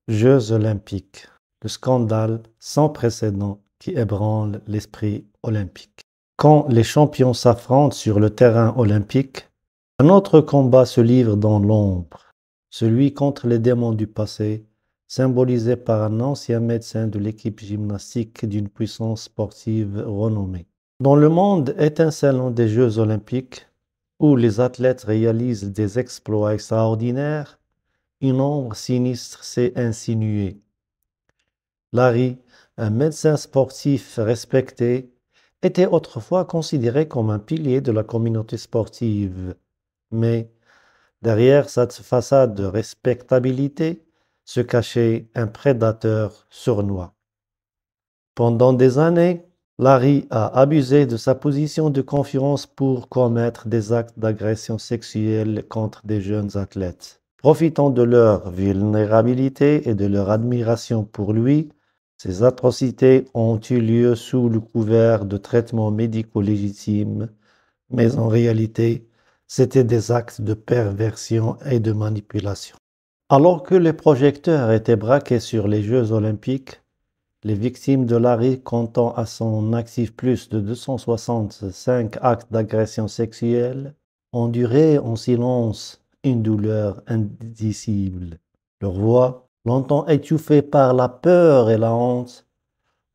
Jeux olympiques, le scandale sans précédent qui ébranle l'esprit olympique. Quand les champions s'affrontent sur le terrain olympique, un autre combat se livre dans l'ombre, celui contre les démons du passé, symbolisé par un ancien médecin de l'équipe gymnastique d'une puissance sportive renommée. Dans le monde étincelant des Jeux olympiques, où les athlètes réalisent des exploits extraordinaires, une ombre sinistre s'est insinuée. Larry, un médecin sportif respecté, était autrefois considéré comme un pilier de la communauté sportive. Mais derrière cette façade de respectabilité se cachait un prédateur sournois. Pendant des années, Larry a abusé de sa position de confiance pour commettre des actes d'agression sexuelle contre des jeunes athlètes. Profitant de leur vulnérabilité et de leur admiration pour lui, ces atrocités ont eu lieu sous le couvert de traitements médicaux légitimes, mais en réalité, c'étaient des actes de perversion et de manipulation. Alors que les projecteurs étaient braqués sur les Jeux olympiques, les victimes de Larry, comptant à son actif plus de 265 actes d'agression sexuelle, enduraient en silence une douleur indicible. Leurs voix, longtemps étouffées par la peur et la honte,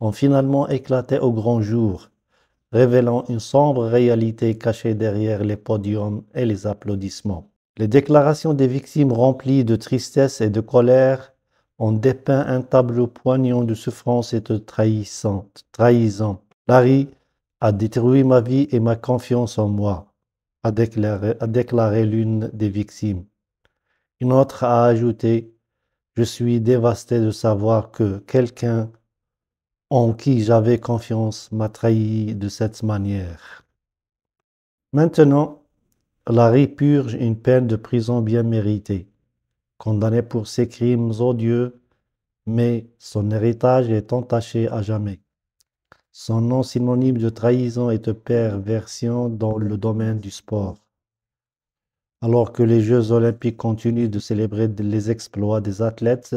ont finalement éclaté au grand jour, révélant une sombre réalité cachée derrière les podiums et les applaudissements. Les déclarations des victimes remplies de tristesse et de colère ont dépeint un tableau poignant de souffrance et de trahison. Larry a détruit ma vie et ma confiance en moi, a déclaré l'une des victimes. Une autre a ajouté: je suis dévasté de savoir que quelqu'un en qui j'avais confiance m'a trahi de cette manière. Maintenant, Larry purge une peine de prison bien méritée, condamné pour ses crimes odieux, mais son héritage est entaché à jamais. Son nom synonyme de trahison et de perversion dans le domaine du sport. Alors que les Jeux olympiques continuent de célébrer les exploits des athlètes,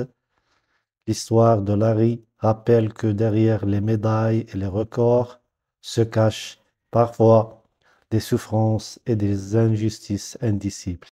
l'histoire de Larry rappelle que derrière les médailles et les records se cachent parfois des souffrances et des injustices indicibles.